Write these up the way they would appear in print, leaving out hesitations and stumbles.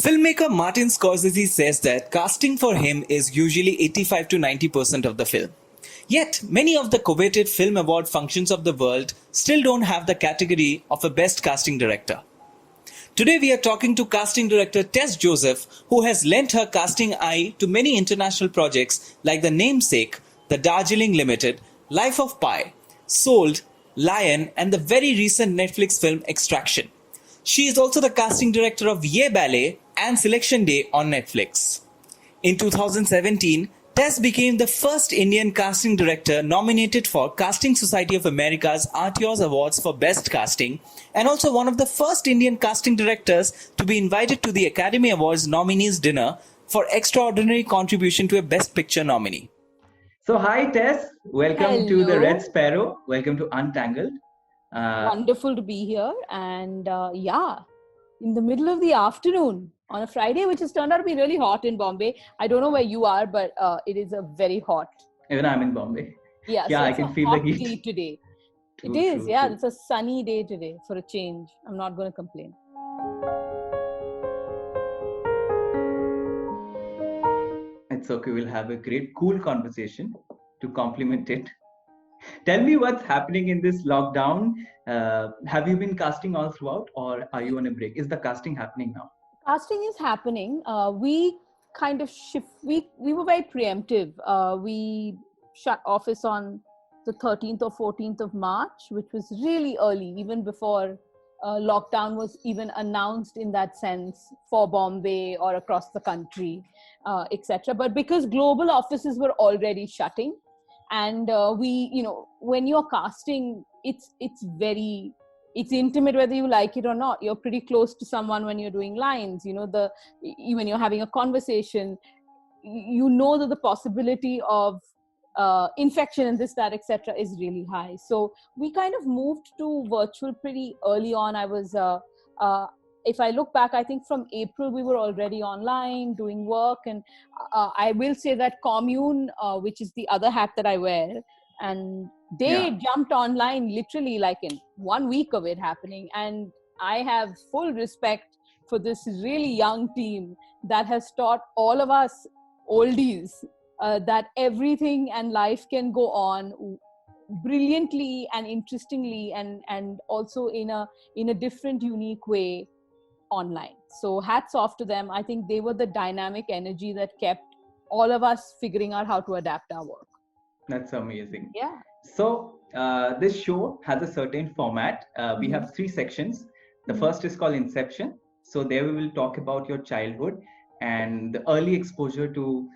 Filmmaker Martin Scorsese says that casting for him is usually 85 to 90% of the film. Yet, many of the coveted film award functions of the world still don't have the category of a best casting director. Today we are talking to casting director Tess Joseph, who has lent her casting eye to many international projects like The Namesake, The Darjeeling Limited, Life of Pi, Sold, Lion, and the very recent Netflix film Extraction. She is also the casting director of Ye Ballet and Selection Day on Netflix. In 2017, Tess became the first Indian casting director nominated for Casting Society of America's Artios Awards for Best Casting, and also one of the first Indian casting directors to be invited to the Academy Awards nominees dinner for extraordinary contribution to a Best Picture nominee. So hi Tess, welcome to the Hello. Red Sparrow, welcome to Untangled. Wonderful to be here. And in the middle of the afternoon on a Friday, which has turned out to be really hot in Bombay. I don't know where you are, but it is a very hot. Even I'm in Bombay. Yeah, Yeah, so I it's can a feel the hot heat. day today. True, It is, true, yeah. true. It's a sunny day today for a change. I'm not going to complain. It's okay, we'll have a great cool conversation to complement it. Tell me what's happening in this lockdown. Have you been casting all throughout or are you on a break? Is the casting happening now? Casting is happening. We kind of shift. We were very preemptive. We shut office on the 13th or 14th of March, which was really early, even before lockdown was even announced in that sense for Bombay or across the country, etc. But because global offices were already shutting, and when you're casting, it's intimate whether you like it or not. You're pretty close to someone when you're doing lines. When you're having a conversation, you know that the possibility of infection and this, that, etc. is really high. So we kind of moved to virtual pretty early on. If I look back, I think from April we were already online doing work, and I will say that Commune, which is the other hat that I wear, and they jumped online literally like in 1 week of it happening. And I have full respect for this really young team that has taught all of us oldies that everything and life can go on brilliantly and interestingly, and also in a different, unique way online. So hats off to them. I think they were the dynamic energy that kept all of us figuring out how to adapt our work. That's amazing. Yeah. So this show has a certain format. We have three sections. The first is called Inception. So there we will talk about your childhood and the early exposure to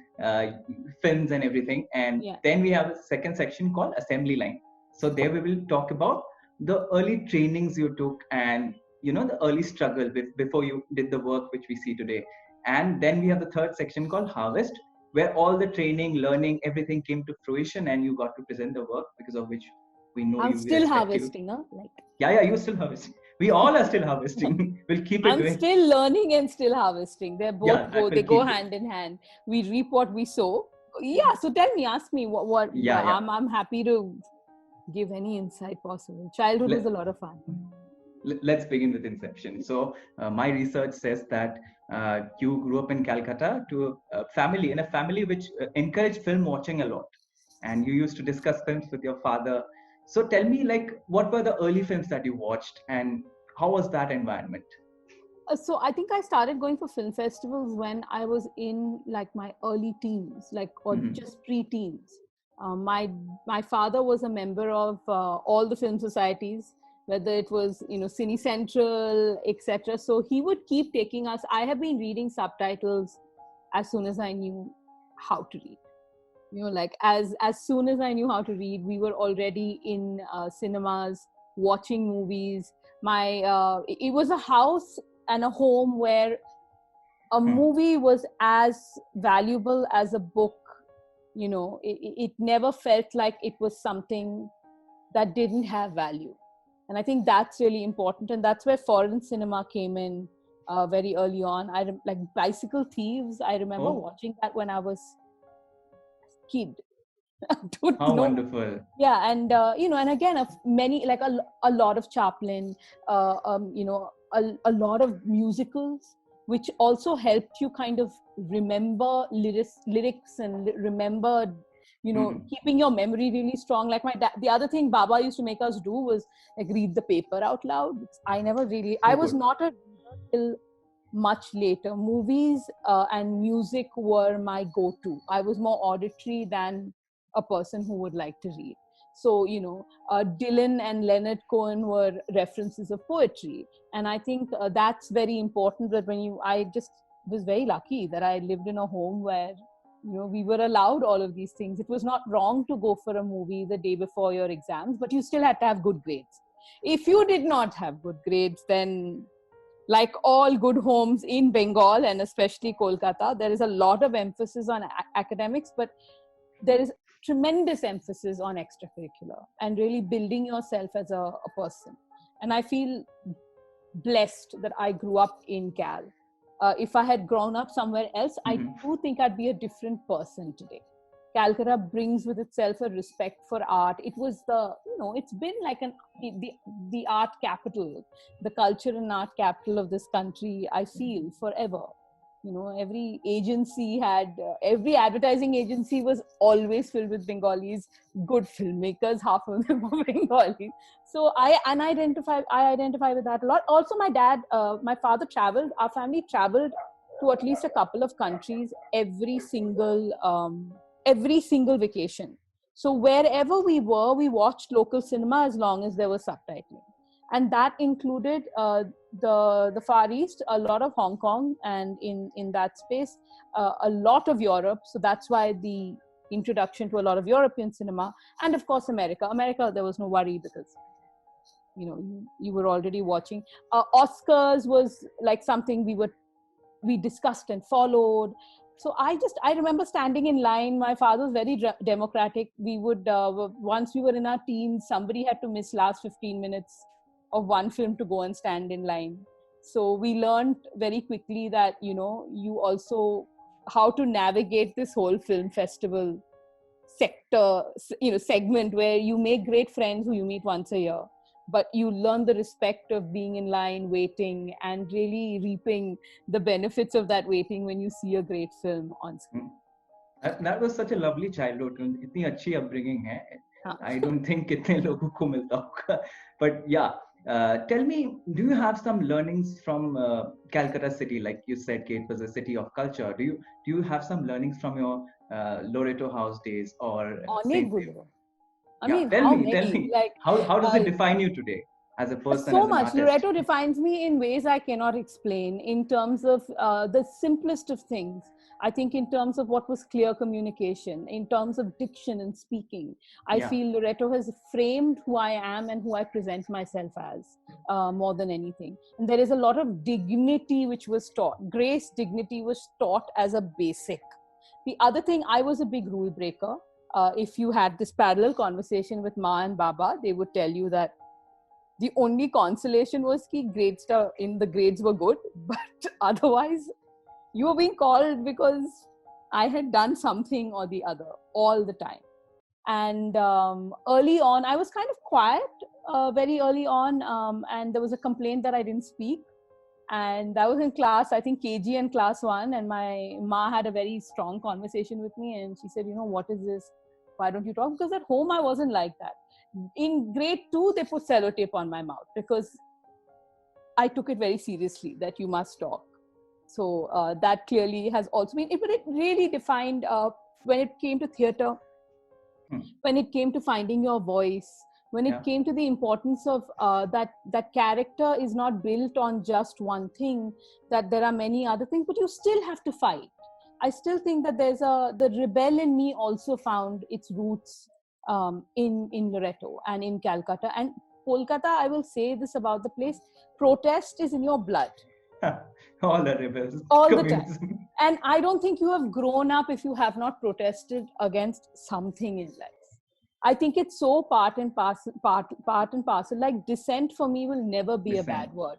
films and everything. And then we have a second section called Assembly Line. So there we will talk about the early trainings you took and the early struggle before you did the work which we see today. And then we have the third section called Harvest, where all the training, learning, everything came to fruition and you got to present the work, because of which we know I'm you. still harvesting, huh? Yeah, you're still harvesting. We all are still harvesting. We'll keep it I'm going. still learning and still harvesting. They both go hand in hand. We reap what we sow. Yeah. So tell me, ask me what. I'm happy to give any insight possible. Childhood was a lot of fun. Let's begin with Inception. So my research says that you grew up in Calcutta to a family which encouraged film watching a lot, and you used to discuss films with your father. So tell me, what were the early films that you watched and how was that environment? So I think I started going for film festivals when I was in my early teens, just pre-teens. My father was a member of all the film societies, whether it was Cine Central, etc. So he would keep taking us. I have been reading subtitles as soon as I knew how to read. As soon as I knew how to read, we were already in cinemas watching movies. It was a house and a home where a movie was as valuable as a book. It never felt like it was something that didn't have value. And I think that's really important. And that's where foreign cinema came in very early on. Like Bicycle Thieves, I remember watching that when I was a kid. How wonderful. Yeah, and and again, a lot of Chaplin, a lot of musicals. which also helped you kind of remember lyrics and remember, keeping your memory really strong. Like the other thing Baba used to make us do was like read the paper out loud. I was not a reader till much later. Movies and music were my go-to. I was more auditory than a person who would like to read. So, Dylan and Leonard Cohen were references of poetry. And I think that's very important. That I just was very lucky that I lived in a home where, we were allowed all of these things. It was not wrong to go for a movie the day before your exams, but you still had to have good grades. If you did not have good grades, then like all good homes in Bengal and especially Kolkata, there is a lot of emphasis on academics, but there is tremendous emphasis on extracurricular and really building yourself as a person. And I feel blessed that I grew up in Cal. If I had grown up somewhere else, I do think I'd be a different person today. Calcutta brings with itself a respect for art. It was it's been like the art capital, the culture and art capital of this country, I feel, forever. Every every advertising agency was always filled with Bengalis, good filmmakers, half of them were Bengali. So I identify with that a lot. Also, my father traveled, our family traveled to at least a couple of countries every single vacation. So wherever we were, we watched local cinema as long as there was subtitling. And that included the Far East, a lot of Hong Kong, and in that space, a lot of Europe. So that's why the introduction to a lot of European cinema, and of course America. America, there was no worry because you were already watching. Oscars was like something we discussed and followed. So I remember standing in line. My father was very democratic. We would, once we were in our teens, somebody had to miss last 15 minutes of one film to go and stand in line. So we learned very quickly that, you also, how to navigate this whole film festival sector, segment where you make great friends who you meet once a year. But you learn the respect of being in line, waiting, and really reaping the benefits of that waiting when you see a great film on screen. That was such a lovely childhood. इतनी अच्छी upbringing है. I don't think कितने लोगों को मिलता होगा. But yeah, tell me, do you have some learnings from Calcutta city? Like you said, it was a city of culture. Do you have some learnings from your Loreto House days or? Tell me. Like, how does it define you today as a person? So as an much. artist? Loreto defines me in ways I cannot explain. In terms of the simplest of things, I think in terms of what was clear communication, in terms of diction and speaking, I feel Loreto has framed who I am and who I present myself as more than anything. And there is a lot of dignity which was taught. Grace, dignity was taught as a basic. The other thing, I was a big rule breaker. If you had this parallel conversation with Ma and Baba, they would tell you that the only consolation was that the grades were good, but otherwise you were being called because I had done something or the other all the time. And early on, I was kind of quiet very early on, and there was a complaint that I didn't speak. And I was in class, I think KG and class 1, and my Ma had a very strong conversation with me, and she said, what is this? Why don't you talk? Because at home I wasn't like that. In grade 2, they put sellotape on my mouth because I took it very seriously that you must talk. So that clearly has also been, but it really defined when it came to theatre, when it came to finding your voice, when it came to the importance of that character is not built on just one thing, that there are many other things, but you still have to fight. I still think that the rebel in me also found its roots in Loreto and in Calcutta. And Kolkata, I will say this about the place, protest is in your blood. All the rebels. All the time. And I don't think you have grown up if you have not protested against something in life. I think it's so part and parcel. Like dissent for me will never be a bad word.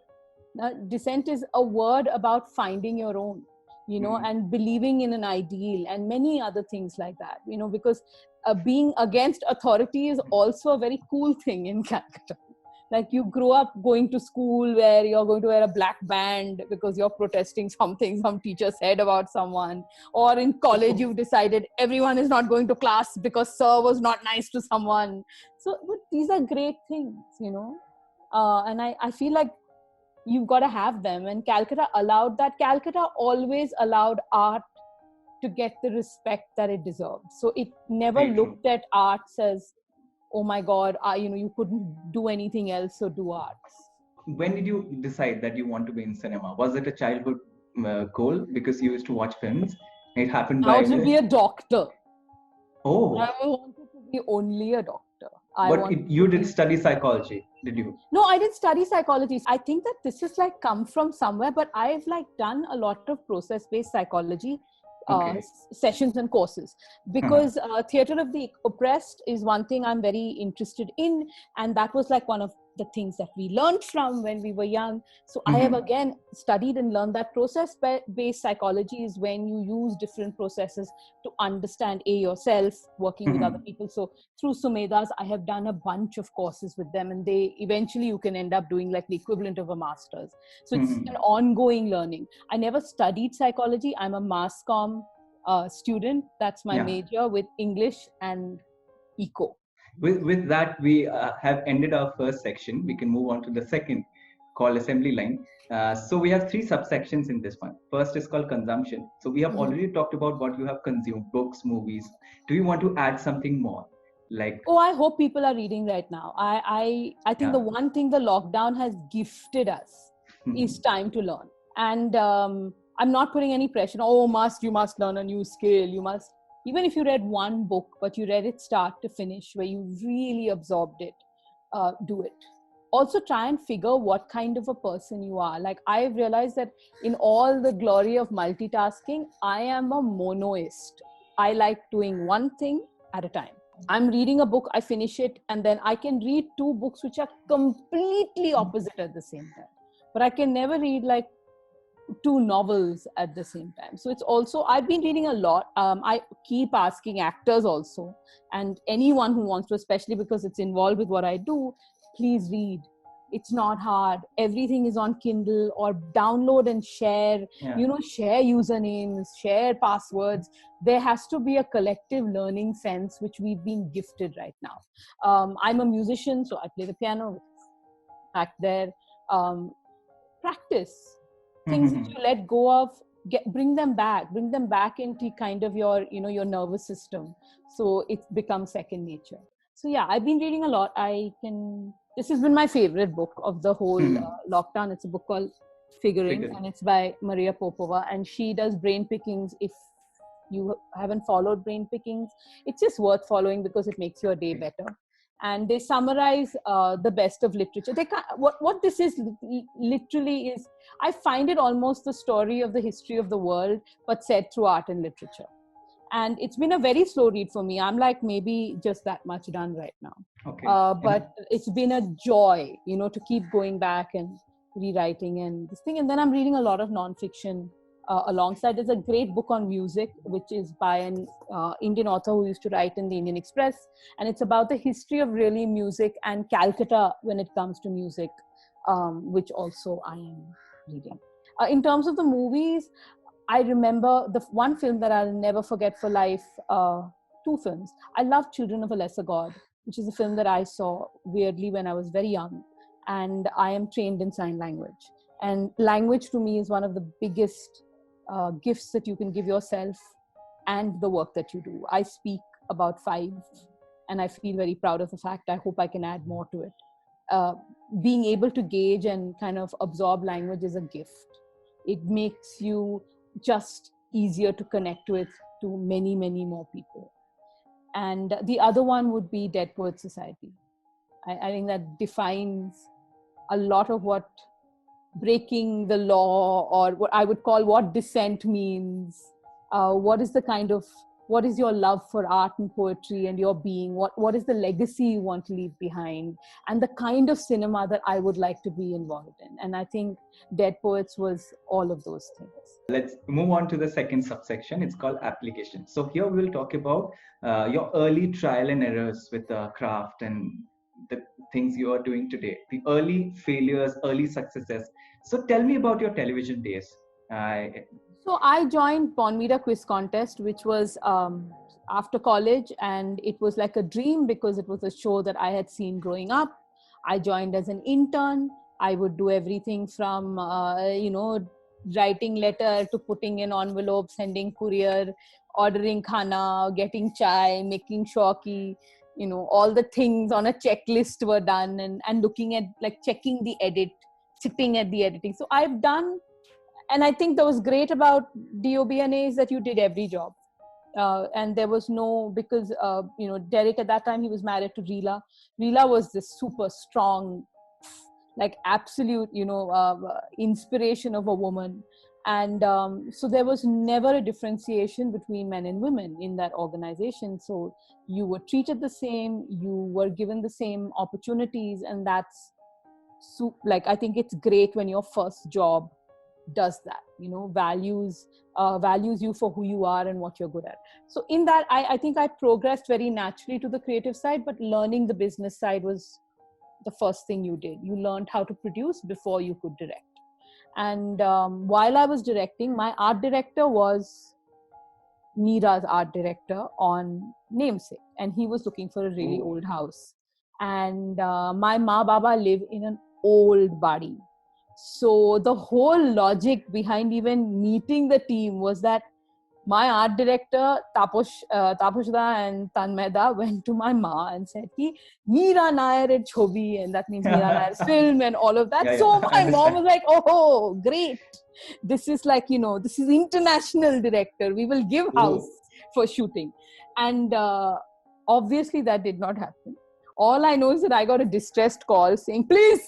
Now, dissent is a word about finding your own, and believing in an ideal and many other things like that, because being against authority is also a very cool thing in Calcutta. Like you grow up going to school where you're going to wear a black band because you're protesting something some teacher said about someone, or in college you've decided everyone is not going to class because sir was not nice to someone. So but these are great things, and I feel like you've got to have them, and Calcutta allowed that. Calcutta always allowed art to get the respect that it deserved. So it never Very true. looked at arts as, oh my god, you couldn't do anything else, so do arts. When did you decide that you want to be in cinema? Was it a childhood goal because you used to watch films? It happened Now by to be a doctor. Oh, I wanted to be only a doctor. you did study psychology, did you? No, I didn't study psychology. I think that this is like come from somewhere, but I've like done a lot of process-based psychology Okay. sessions and courses, because Theatre of the Oppressed is one thing I'm very interested in, and that was like one of the things that we learned from when we were young. So I have again studied and learned that process-based psychology is when you use different processes to understand yourself, working with other people. So through Sumedas, I have done a bunch of courses with them, and they eventually you can end up doing like the equivalent of a master's. So it's an ongoing learning. I never studied psychology. I'm a mass comm student. That's my major, with English and eco. With that, we have ended our first section. We can move on to the second, called assembly line. So we have three subsections in this one. First is called consumption. So we have already talked about what you have consumed, books, movies. Do you want to add something more? Like, I hope people are reading right now. I think the one thing the lockdown has gifted us is time to learn. And I'm not putting any pressure. You must learn a new skill. You must, even if you read one book, but you read it start to finish, where you really absorbed it, do it. Also try and figure what kind of a person you are. Like I've realized that in all the glory of multitasking, I am a monoist. I like doing one thing at a time. I'm reading a book, I finish it, and then I can read two books which are completely opposite at the same time. But I can never read like two novels at the same time. So it's also, I've been reading a lot. I keep asking actors also, and anyone who wants to, especially because it's involved with what I do, please read. It's not hard. Everything is on Kindle, or download and share, share usernames, share passwords. There has to be a collective learning sense, which we've been gifted right now. I'm a musician, so I play the piano, back there. Practice things that you let go of, bring them back into kind of your, your nervous system. So it becomes second nature. So yeah, I've been reading a lot. This has been my favorite book of the whole lockdown. It's a book called Figuring, and it's by Maria Popova, and she does brain pickings. If you haven't followed brain pickings, it's just worth following because it makes your day better. And they summarize the best of literature. What this is literally is, I find it almost the story of the history of the world, but said through art and literature. And it's been a very slow read for me. I'm like maybe just that much done right now. Okay. But it's been a joy, to keep going back and rewriting and this thing. And then I'm reading a lot of nonfiction alongside. There's a great book on music, which is by an Indian author who used to write in the Indian Express. And it's about the history of really music and Calcutta when it comes to music, which also I am reading. In terms of the movies, I remember the one film that I'll never forget for life, two films. I love Children of a Lesser God, which is a film that I saw weirdly when I was very young. And I am trained in sign language. And language to me is one of the biggest gifts that you can give yourself and the work that you do. I speak about 5, and I feel very proud of the fact. I hope I can add more to it. Being able to gauge and kind of absorb language is a gift. It makes you just easier to connect with to many, many more people. And the other one would be Dead Poets Society. I think that defines a lot of what breaking the law, or what I would call what dissent means. What is your love for art and poetry and your being? What is the legacy you want to leave behind? And the kind of cinema that I would like to be involved in. And I think Dead Poets was all of those things. Let's move on to the second subsection. It's called application. So here we will talk about your early trial and errors with the craft and the things you are doing today, the early failures, early successes. So tell me about your television days. I So I joined Bonvita Quiz Contest, which was after college, and it was like a dream because it was a show that I had seen growing up. I joined as an intern. I would do everything from writing letter to putting in envelope, sending courier, ordering khana, getting chai, making sure ki, all the things on a checklist were done, and looking at, like, checking the edit, sitting at the editing. So I've done, and I think that was great about DOBNA is that you did every job. And there was no, because Derek at that time, he was married to Reela. Reela was this super strong, like absolute inspiration of a woman. And so there was never a differentiation between men and women in that organization. So you were treated the same, you were given the same opportunities, and that's like, I think it's great when your first job does that, values you for who you are and what you're good at. So in that, I think I progressed very naturally to the creative side, but learning the business side was the first thing you did. You learned how to produce before you could direct. And while I was directing, my art director was Meera's art director on Namesake, and he was looking for a really old house. And my ma baba live in an old body. So the whole logic behind even meeting the team was that my art director Taposhda and Tanmeda went to my ma and said, "Ki Meera Nair chobi," and that means Meera Nair's film and all of that. Yeah, So I my mom understand. was like, "Oh, great! This is like, this is international director. We will give house Oh, for shooting." And obviously that did not happen. All I know is that I got a distressed call saying, please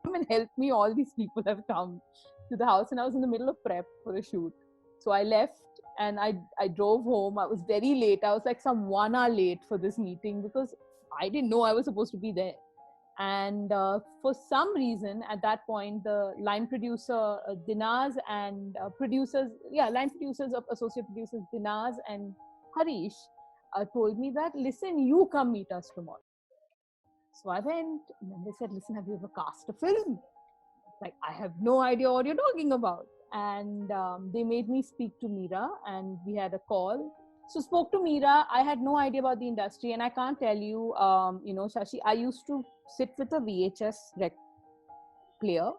come and help me. All these people have come to the house, and I was in the middle of prep for a shoot. So I left and I drove home. I was very late. I was like some 1 hour late for this meeting because I didn't know I was supposed to be there. And for some reason, at that point, the line producer Dinaz and line producers of associate producers Dinaz and Harish told me that, listen, you come meet us tomorrow. So I went, and then they said, listen, have you ever cast a film? Like, I have no idea what you're talking about. And they made me speak to Meera, and we had a call. So spoke to Meera. I had no idea about the industry, and I can't tell you, Shashi, I used to sit with a VHS player,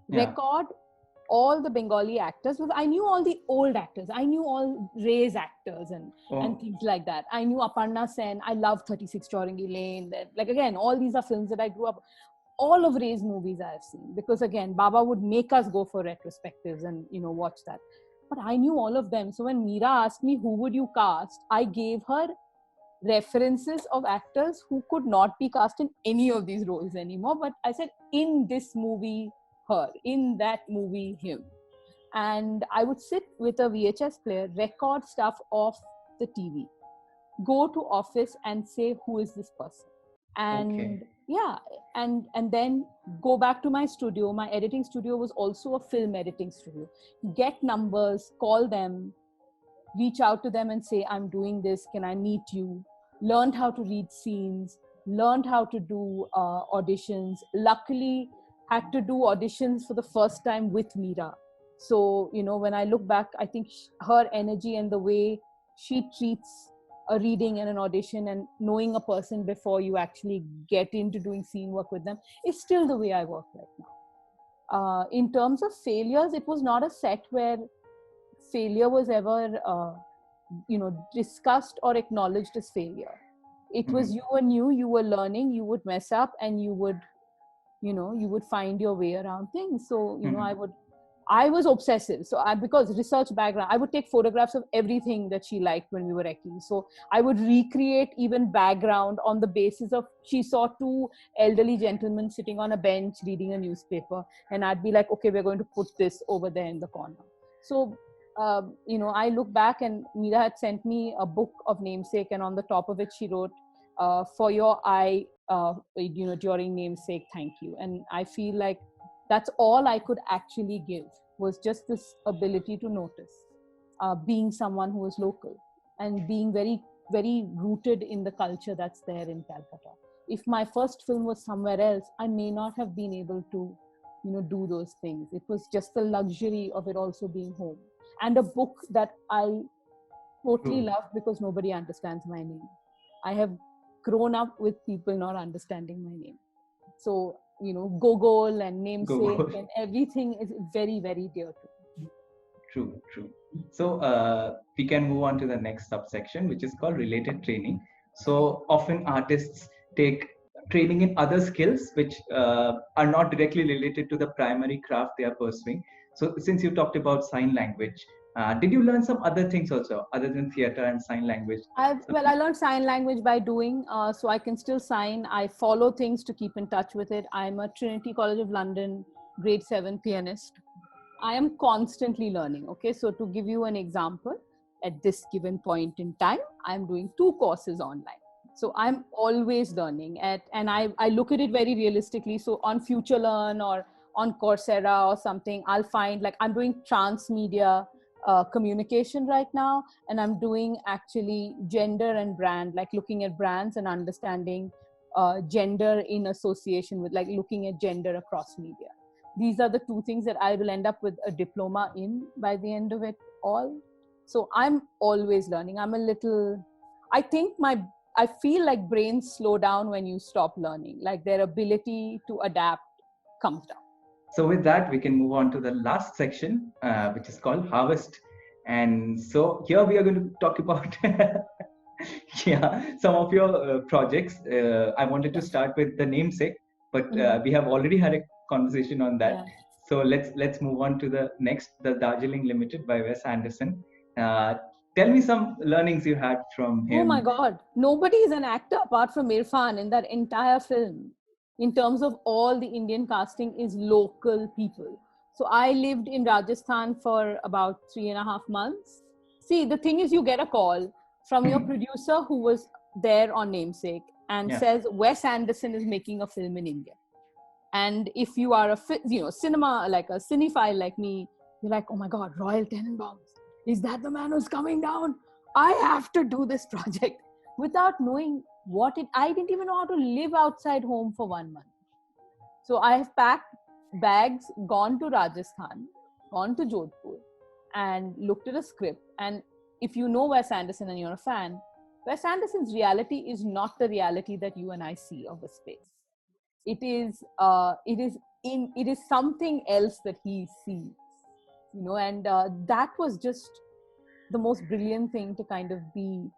yeah. record all the Bengali actors, because I knew all the old actors. I knew all Ray's actors and Oh, things like that. I knew Aparna Sen. I love 36 Chaurangi Lane. Like, again, all these are films that I grew up. All of Ray's movies I have seen, because again, Baba would make us go for retrospectives and watch that. But I knew all of them. So when Meera asked me who would you cast, I gave her references of actors who could not be cast in any of these roles anymore. But I said, in this movie, her, in that movie, him. And I would sit with a VHS player, record stuff off the TV, go to office and say, who is this person? And okay. yeah, and then go back to my studio. My editing studio was also a film editing studio. Get numbers, call them, reach out to them and say, I'm doing this, can I meet you? Learned how to read scenes, learned how to do auditions. Luckily, had to do auditions for the first time with Meera. So, when I look back, I think her energy and the way she treats a reading and an audition and knowing a person before you actually get into doing scene work with them is still the way I work right now. In terms of failures, it was not a set where failure was ever discussed or acknowledged as failure. It was, you were new, you were learning, you would mess up, and you would find your way around things. So I was obsessive. So because research background, I would take photographs of everything that she liked when we were recce. So I would recreate even background on the basis of, she saw two elderly gentlemen sitting on a bench reading a newspaper, and I'd be like, okay, we're going to put this over there in the corner. So I look back, and Meera had sent me a book of Namesake, and on the top of it she wrote, for your eye, during Namesake, thank you. And I feel like that's all I could actually give, was just this ability to notice, being someone who is local and being very, very rooted in the culture that's there in Calcutta. if my first film was somewhere else, I may not have been able to, do those things. It was just the luxury of it also being home. And a book that I totally True. love because nobody understands my name. I have grown up with people not understanding my name. So, Gogol and namesake Go. and everything is very, very dear to me. True, true. So we can move on to the next subsection, which is called related training. So often artists take training in other skills which are not directly related to the primary craft they are pursuing. So since you talked about sign language, did you learn some other things also other than theater and sign language? I learned sign language by doing, so I can still sign. I follow things to keep in touch with it. I'm a Trinity College of London grade 7 pianist. I am constantly learning. Okay, so to give you an example, at this given point in time, I'm doing 2 courses online. So I'm always learning, and I look at it very realistically. So on FutureLearn or on Coursera or something, I'll find, like, I'm doing transmedia communication right now, and I'm doing actually gender and brand, like looking at brands and understanding gender in association with, like, looking at gender across media. These are the 2 things that I will end up with a diploma in by the end of it all. So I'm always learning. I feel like brains slow down when you stop learning, like their ability to adapt comes down. So with that, we can move on to the last section, which is called harvest. And so here we are going to talk about some of your projects. I wanted to start with the namesake, but we have already had a conversation on that. Yeah. So let's move on to the next, the Darjeeling Limited by Wes Anderson. Tell me some learnings you had from him. Oh my God. Nobody is an actor apart from Irfan in that entire film. In terms of all the Indian casting is local people. So I lived in Rajasthan for about 3.5 months. See, the thing is, you get a call from your producer who was there on Namesake and says, Wes Anderson is making a film in India. And if you are cinema, like a cinephile like me, you're like, oh my God, Royal Tenenbaums. Is that the man who's coming down? I have to do this project without knowing I didn't even know how to live outside home for 1 month. So I have packed bags, gone to Rajasthan, gone to Jodhpur, and looked at a script. And if you know Wes Anderson and you're a fan, Wes Anderson's reality is not the reality that you and I see of the space. It is something else that he sees, and that was just the most brilliant thing to kind of be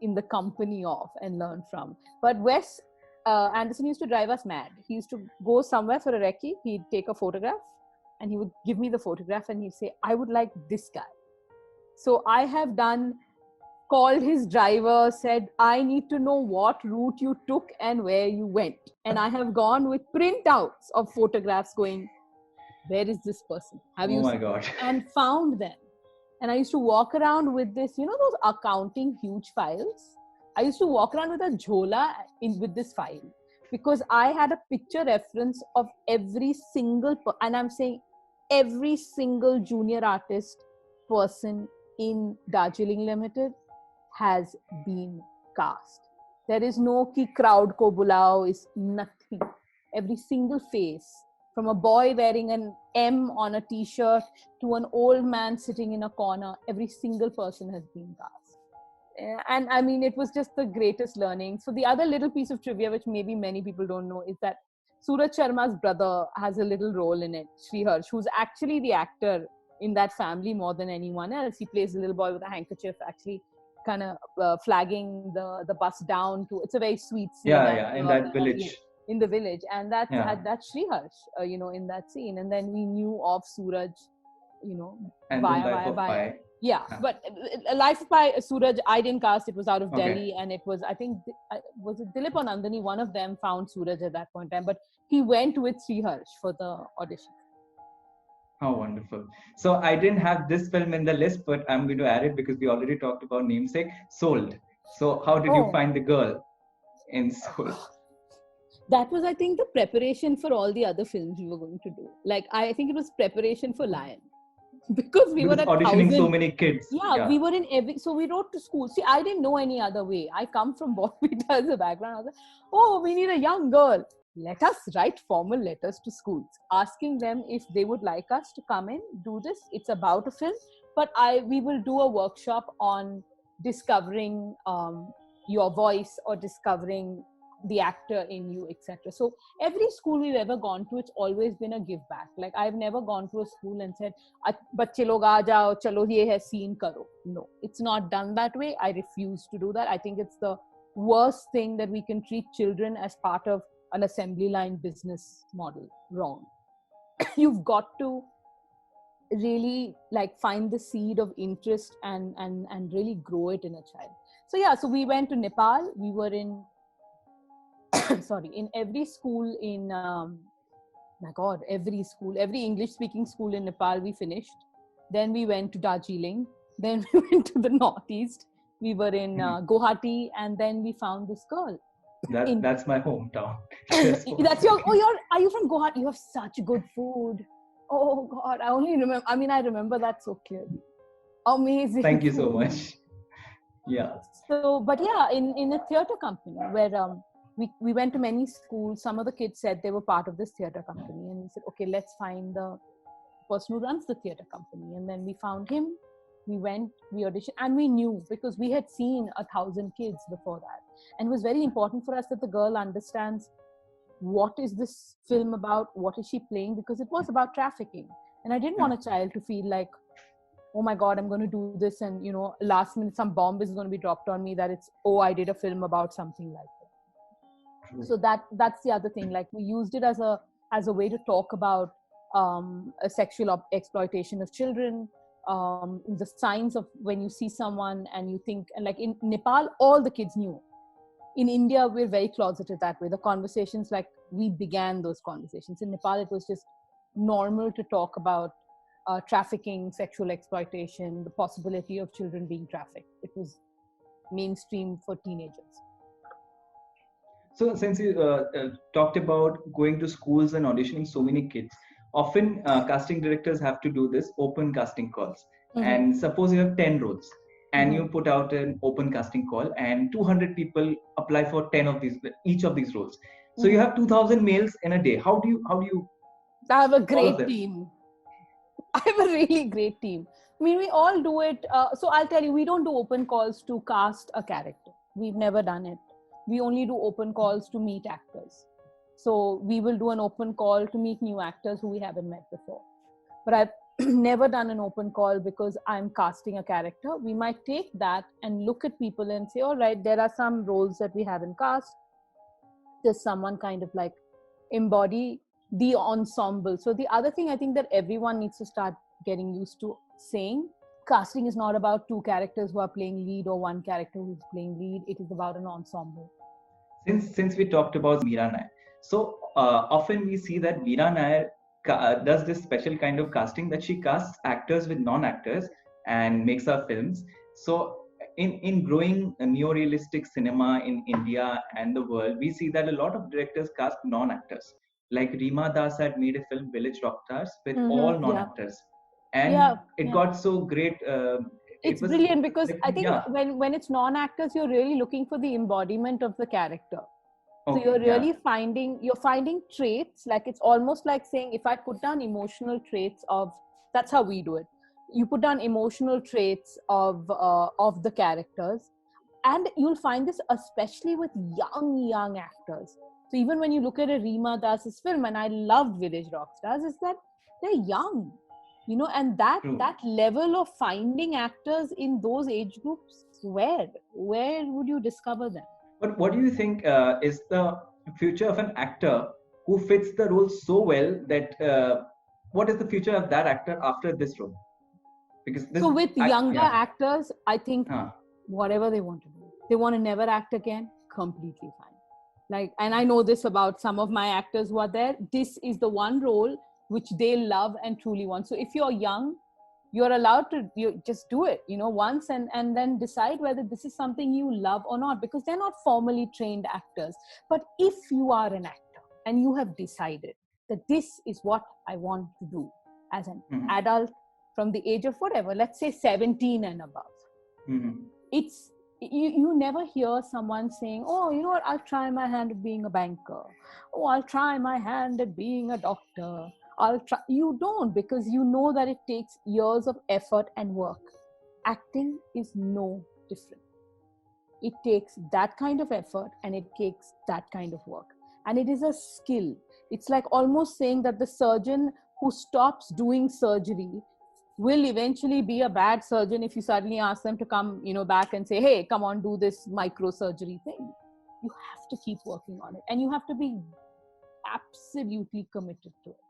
in the company of and learn from. But Wes Anderson used to drive us mad. He used to go somewhere for a recce, he'd take a photograph and he would give me the photograph and he'd say, I would like this guy. So I have called his driver, said, I need to know what route you took and where you went. And I have gone with printouts of photographs going, where is this person? Have you my seen? God. And found them. And I used to walk around with this, those accounting huge files. I used to walk around with a jhola with this file because I had a picture reference of every single, and I'm saying every single junior artist person in Darjeeling Limited has been cast. There is no ki crowd ko bulao, is nothing. Every single face, from a boy wearing an M on a t-shirt to an old man sitting in a corner, every single person has been cast. And I mean, it was just the greatest learning. So the other little piece of trivia, which maybe many people don't know, is that Suraj Sharma's brother has a little role in it, Sriharsh, who's actually the actor in that family more than anyone else. He plays a little boy with a handkerchief, actually kind of flagging the bus down to, it's a very sweet scene. In that village. In the village, and that's Sriharsh, in that scene. And then we knew of Suraj, and via. Yeah, but Life of Pi, Suraj, I didn't cast. It was out of Delhi, and it was, I think, was it Dilip or Nandini? One of them found Suraj at that point in time, but he went with Sriharsh for the audition. How wonderful. So I didn't have this film in the list, but I'm going to add it because we already talked about Namesake. Sold. So how did you find the girl in Sold? That was, I think, the preparation for all the other films we were going to do. Like, I think it was preparation for Lion. because we were Because at auditioning so 1,000. many kids. Yeah, we were in every, so we wrote to school. See, I didn't know any other way. I come from Bombita as a background. I was like, oh, we need a young girl. Let us write formal letters to schools, asking them if they would like us to come in, do this. It's about a film, but we will do a workshop on discovering your voice or discovering the actor in you, etc. So every school we've ever gone to, it's always been a give back. Like I've never gone to a school and said, "Bacche log aa jao, chalo ye hai scene karo." No, it's not done that way. I refuse to do that. I think it's the worst thing that we can treat children as part of an assembly line business model. Wrong. You've got to really like find the seed of interest and really grow it in a child. So yeah, so we went to Nepal. We were in in every school in my god, every school, every English speaking school in Nepal we finished. Then we went to Darjeeling. Then we went to the northeast. We were in Guwahati, and then we found this girl. That's my hometown. That's your, are you from Guwahati? You have such good food. Oh god, I only remember, I remember that so clearly. Amazing. Thank you so food. much. Yeah. So, but yeah, in a theater company where we went to many schools. Some of the kids said they were part of this theater company, and we said, okay, let's find the person who runs the theater company. And then we found him. We went, we auditioned, and we knew because we had seen 1,000 kids before that. And it was very important for us that the girl understands what is this film about, what is she playing, because it was about trafficking. And I didn't want a child to feel like, oh my god, I'm going to do this, and last minute some bomb is going to be dropped on me, that it's, oh, I did a film about something like that. So that's the other thing. Like we used it as a way to talk about a sexual exploitation of children, the signs of when you see someone and you think, and like in Nepal, all the kids knew. In India, we're very closeted that way. The conversations, like we began those conversations. In Nepal, it was just normal to talk about trafficking, sexual exploitation, the possibility of children being trafficked. It was mainstream for teenagers. So since you talked about going to schools and auditioning so many kids, often casting directors have to do this open casting calls. Mm-hmm. And suppose you have 10 roles and you put out an open casting call and 200 people apply for 10 of each of these roles. So you have 2,000 males in a day. How do you I have a great team. I have a really great team. I mean, we all do it. So I'll tell you, we don't do open calls to cast a character. We've never done it. We only do open calls to meet actors. So we will do an open call to meet new actors who we haven't met before. But I've never done an open call because I'm casting a character. We might take that and look at people and say, all right, there are some roles that we haven't cast. Does someone kind of like embody the ensemble? So the other thing I think that everyone needs to start getting used to saying, casting is not about two characters who are playing lead or one character who's playing lead. It is about an ensemble. Since we talked about Meera Nair, so often we see that Meera Nair does this special kind of casting that she casts actors with non-actors and makes her films. So in growing neo-realistic cinema in India and the world, we see that a lot of directors cast non-actors. Like Reema Das had made a film, Village Rockstars, with all non-actors. And it got so great. It's brilliant because I think when it's non-actors, you're really looking for the embodiment of the character. So you're really finding traits, like it's almost like saying, if I put down emotional traits of, that's how we do it. You put down emotional traits of the characters, and you'll find this especially with young actors. So even when you look at a Reema Das's film, and I loved Village Rockstars, is that they're young, and that level of finding actors in those age groups, where would you discover them? But what do you think is the future of an actor who fits the role so well that what is the future of that actor after this role? Because so with younger actors, I think whatever they want to do, they want to never act again, completely fine. Like, and I know this about some of my actors who are there. This is the one role which they love and truly want. So if you're young, you're allowed to just do it, once and then decide whether this is something you love or not, because they're not formally trained actors. But if you are an actor and you have decided that this is what I want to do as an adult from the age of whatever, let's say 17 and above. Mhm. It's you never hear someone saying, oh, you know what, I'll try my hand at being a banker. Oh, I'll try my hand at being a doctor. I'll try. You don't, because you know that it takes years of effort and work. Acting is no different. It takes that kind of effort and it takes that kind of work. And it is a skill. It's like almost saying that the surgeon who stops doing surgery will eventually be a bad surgeon if you suddenly ask them to come, back and say, hey, come on, do this microsurgery thing. You have to keep working on it, and you have to be absolutely committed to it.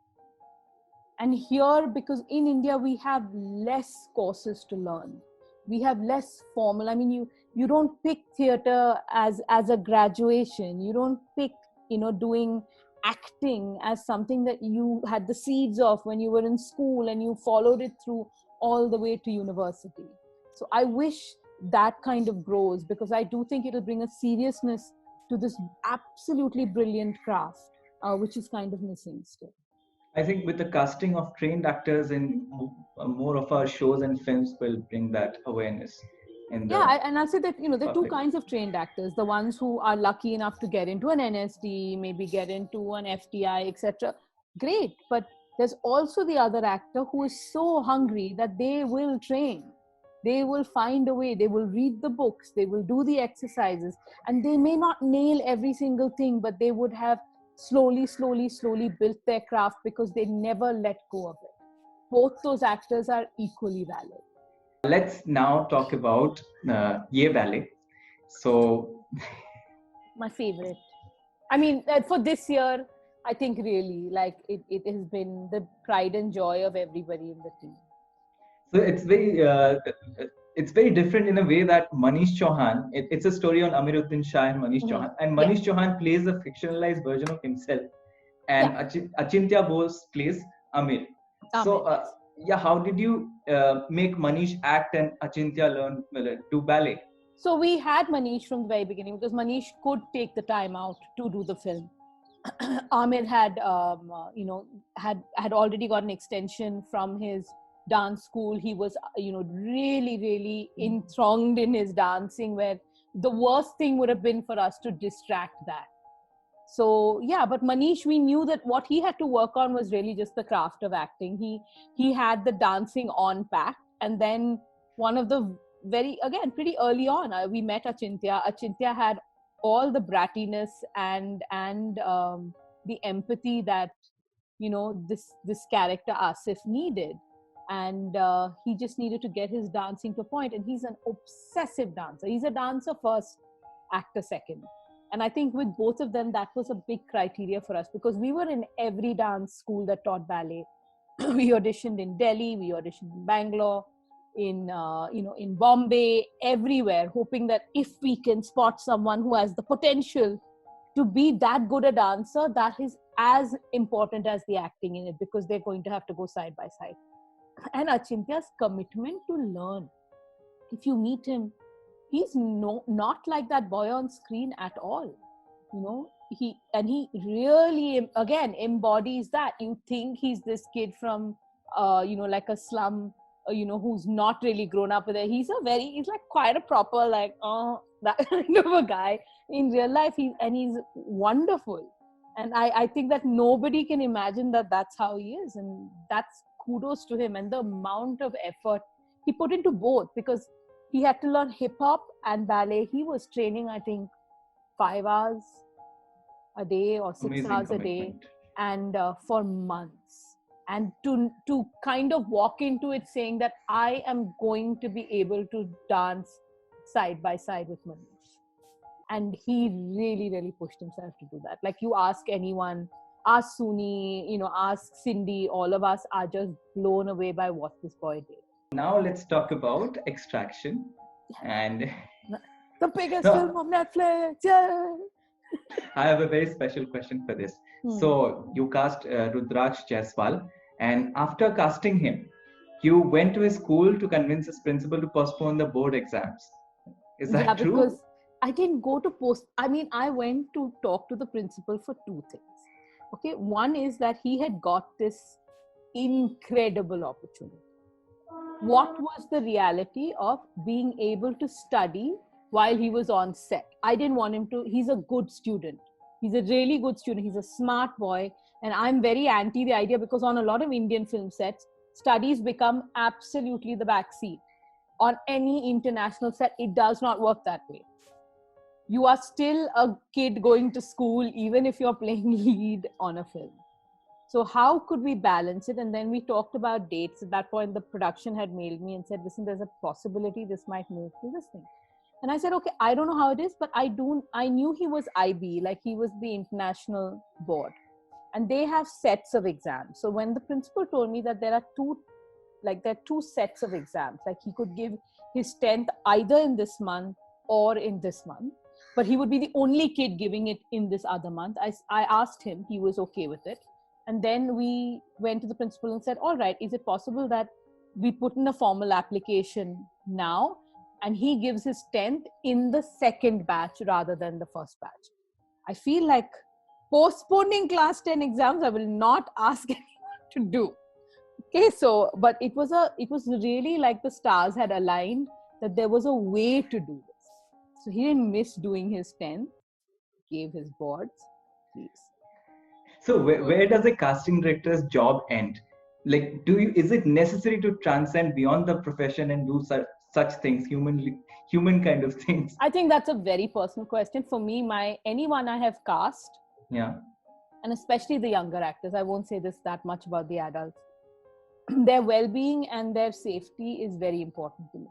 And here, because in India we have less courses to learn, we have less formal. I mean, you don't pick theater as a graduation. You don't pick doing acting as something that you had the seeds of when you were in school and you followed it through all the way to university. So I wish that kind of grows, because I do think it'll bring a seriousness to this absolutely brilliant craft, which is kind of missing still. I think with the casting of trained actors in more of our shows and films will bring that awareness. And I'll say that there are two public. kinds of trained actors: the ones who are lucky enough to get into an NSD, maybe get into an FTI, etc. Great, but there's also the other actor who is so hungry that they will train. They will find a way. They will read the books. They will do the exercises, and they may not nail every single thing, but they would have slowly built their craft because they never let go of it. Both those actors are equally valid. Let's now talk about Ye Ballet. So, my favorite. I mean, for this year, I think really like it has been the pride and joy of everybody in the team. so it's very different in a way that Manish Chauhan. It's a story on Amiruddin Shah and Manish Chauhan, and Manish Chauhan plays a fictionalized version of himself, and Achintya Bose plays Amir. So, how did you make Manish act and Achintya learn do ballet? So we had Manish from the very beginning, because Manish could take the time out to do the film. Amir had, had already got an extension from his dance school. He was, really enthronged in his dancing, where the worst thing would have been for us to distract that. So but Manish, we knew that what he had to work on was really just the craft of acting. He had the dancing on pat, and then one of the pretty early on, we met Achintya. Achintya had all the brattiness and the empathy that this character Asif needed, and he just needed to get his dancing to a point. And he's an obsessive dancer. He's a dancer first, actor second. And I think with both of them, that was a big criteria for us, because we were in every dance school that taught ballet. We auditioned in Delhi, we auditioned in Bangalore, in Bombay, everywhere, hoping that if we can spot someone who has the potential to be that good a dancer, that is as important as the acting in it, because they're going to have to go side by side. And Achintya's commitment to learn. If you meet him, he's not like that boy on screen at all. He really, again, embodies that. You think he's this kid from like a slum, who's not really grown up with it. He's like quite a proper, like that kind of a guy in real life. He's wonderful, and I think that nobody can imagine that that's how he is, and that's kudos to him. And the amount of effort he put into both, because he had to learn hip hop and ballet. He was training, I think, 5 hours a day or 6 Amazing hours commitment. a day, and for months. And to kind of walk into it saying that I am going to be able to dance side by side with Manish. And he really, really pushed himself to do that. Like, you ask anyone, ask Suni, ask Cindy, all of us are just blown away by what this boy did. Now let's talk about Extraction, and the biggest film on Netflix. Yeah. I have a very special question for this. So you cast Rudraksh Jaiswal, and after casting him, you went to his school to convince his principal to postpone the board exams. Is that true? Because I didn't go to I went to talk to the principal for two things. Okay, one is that he had got this incredible opportunity. what was the reality of being able to study while he was on set. I didn't want him to. He's a good student. He's a really good student. He's a smart boy. And I'm very anti the idea, because on a lot of Indian film sets, studies become absolutely the backseat. On any international set, it does not work that way. You are still a kid going to school, even if you're playing lead on a film. So how could we balance it? And then we talked about dates. At that point, the production had mailed me and said, listen, there's a possibility this might move to this thing. And I said, okay, I don't know how it is, but I knew he was IB, like he was the international board. And they have sets of exams. So when the principal told me that there are two sets of exams, like he could give his 10th either in this month or in this month, but he would be the only kid giving it in this other month. I asked him, he was okay with it. And then we went to the principal and said, all right, is it possible that we put in a formal application now and he gives his 10th in the second batch rather than the first batch? I feel like postponing class 10 exams, I will not ask anyone to do. Okay, so, but it was really like the stars had aligned that there was a way to do this. So he didn't miss doing his 10th, gave his boards, please. So where does a casting director's job end? Like, is it necessary to transcend beyond the profession and do such things, human kind of things? I think that's a very personal question. For me, anyone I have cast, yeah, and especially the younger actors, I won't say this that much about the adults, their well-being and their safety is very important to me.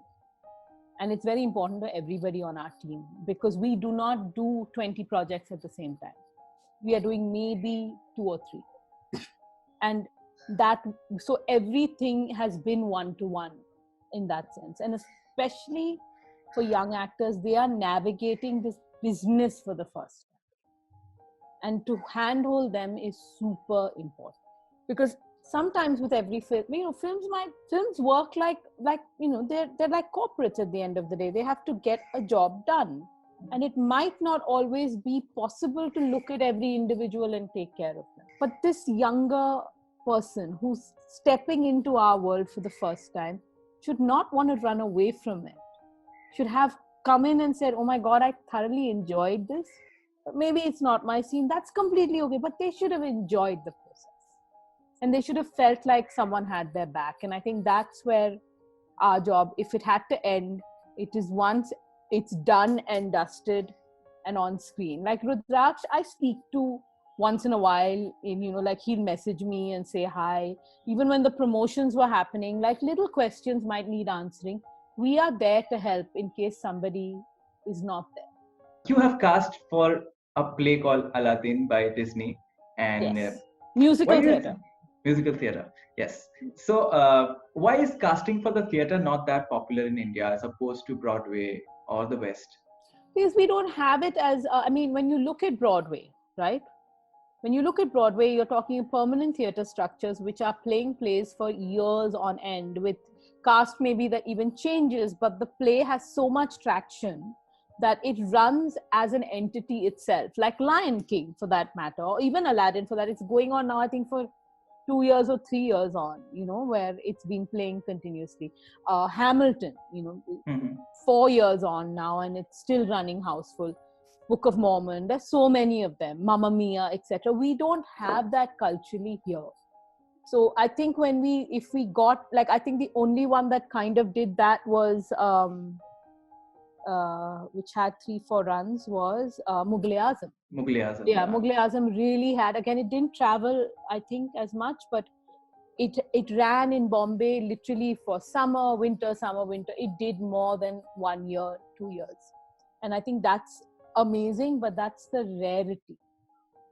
And it's very important to everybody on our team, because we do not do 20 projects at the same time. We are doing maybe 2 or 3. And so everything has been one-to-one in that sense. And especially for young actors, they are navigating this business for the first time. And to handhold them is super important. Because sometimes with every film, films work like they're like corporates at the end of the day. They have to get a job done. And it might not always be possible to look at every individual and take care of them. But this younger person who's stepping into our world for the first time should not want to run away from it. Should have come in and said, oh my God, I thoroughly enjoyed this. But maybe it's not my scene. That's completely okay. But they should have enjoyed the process. And they should have felt like someone had their back. And I think that's where our job, if it had to end, it is once it's done and dusted and on screen. Like Rudraksh, I speak to once in a while, like he'll message me and say hi. Even when the promotions were happening, like little questions might need answering. We are there to help in case somebody is not there. You have cast for a play called Aladdin by Disney. And yes. Musical theater. Yes. So why is casting for the theater not that popular in India as opposed to Broadway or the West? Because we don't have it as, when you look at Broadway, right? When you look at Broadway, you're talking permanent theater structures which are playing plays for years on end, with cast maybe that even changes, but the play has so much traction that it runs as an entity itself, like Lion King for that matter, or even Aladdin for that. It's going on now, I think, for 2 years or 3 years on, where it's been playing continuously. Hamilton, 4 years on now, and it's still running houseful. Book of Mormon, there's so many of them, Mamma Mia, etc. We don't have that culturally here. So I think if we got, I think the only one that kind of did that was, which had 3-4 runs, was Mughal-e-Azam. Yeah, Mughal-e-Azam really had, again, it didn't travel, I think, as much, but it ran in Bombay literally for summer, winter. It did more than 1 year, 2 years. And I think that's amazing, but that's the rarity.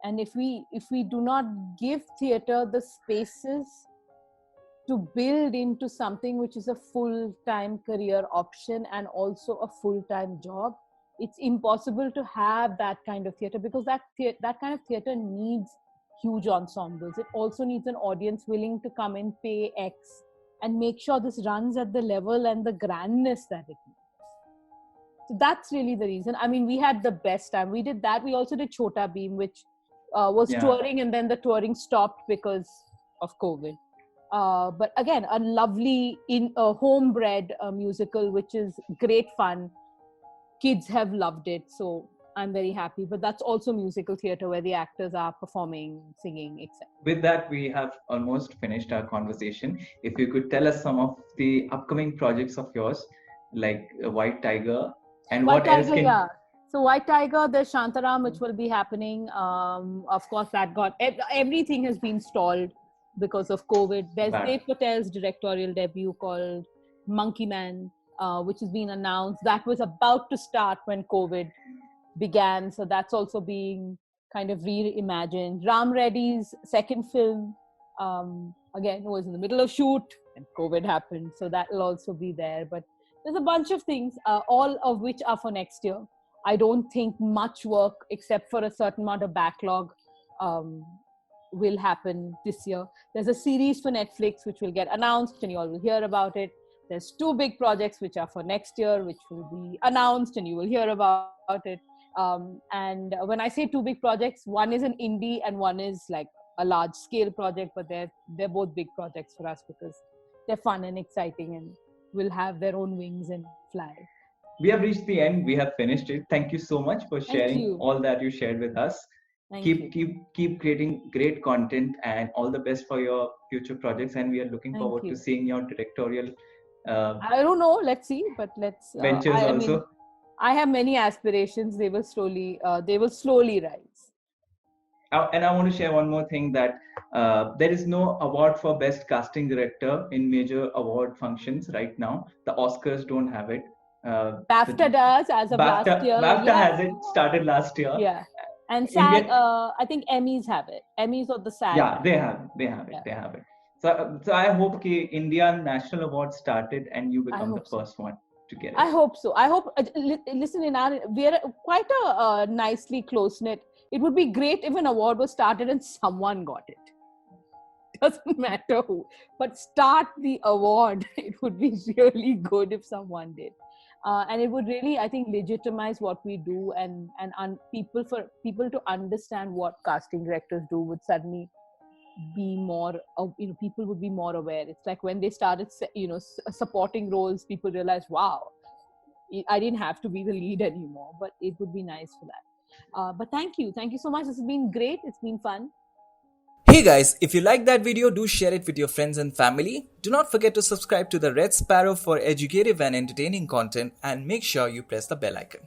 And if we do not give theater the spaces to build into something which is a full-time career option and also a full-time job, it's impossible to have that kind of theater, because that kind of theater needs huge ensembles. It also needs an audience willing to come and pay X and make sure this runs at the level and the grandness that it needs. So that's really the reason. We had the best time. We did that. We also did Chhota Bheem, which was touring, and then the touring stopped because of COVID. But again, a lovely homebred musical, which is great fun. Kids have loved it, so I'm very happy. But that's also musical theatre where the actors are performing, singing, etc. With that, we have almost finished our conversation. If you could tell us some of the upcoming projects of yours, like White Tiger, and White what else Tiger, can. yeah. So White Tiger, there's Shantaram, which will be happening. Of course, that got everything has been stalled because of COVID. There's Bad. Dev Patel's directorial debut called Monkey Man, which has been announced. That was about to start when COVID began, so that's also being kind of reimagined. Ram Reddy's second film, again, was in the middle of shoot and COVID happened, so that will also be there. But there's a bunch of things, all of which are for next year. I don't think much work, except for a certain amount of backlog, will happen this year. There's a series for Netflix which will get announced and you all will hear about it. There's 2 big projects which are for next year, which will be announced and you will hear about it. And when I say 2 big projects, one is an indie and one is like a large scale project, but they're both big projects for us because they're fun and exciting and will have their own wings and fly. We have reached the end. We have finished it. Thank you so much for sharing you. all that you shared with us. Thank you. Keep creating great content, and all the best for your future projects. And we are looking Thank forward you. to seeing your directorial I don't know. Let's see, but let's ventures I also. mean, I have many aspirations. They will slowly rise. And I want to share one more thing, that there is no award for best casting director in major award functions right now. The Oscars don't have it. BAFTA does as of last year. BAFTA yeah. has it, started last year. Yeah. And SAG, Indian- I think Emmys have it. Emmys or the SAG. Yeah, they have it. So I hope कि Indian National Award started and you become the hope so. first one to get it. I hope so. I hope. Listen, we are quite a nicely close knit. It would be great if an award was started and someone got it. Doesn't matter who, but start the award. It would be really good if someone did, and it would really, I think, legitimize what we do, and people to understand what casting directors do would suddenly be more, people would be more aware. It's like when they started, supporting roles, people realized, wow, I didn't have to be the lead anymore. But it would be nice for that. But thank you so much. This has been great. It's been fun. Hey guys, if you like that video, do share it with your friends and family. Do not forget to subscribe to the Red Sparrow for educative and entertaining content, and make sure you press the bell icon.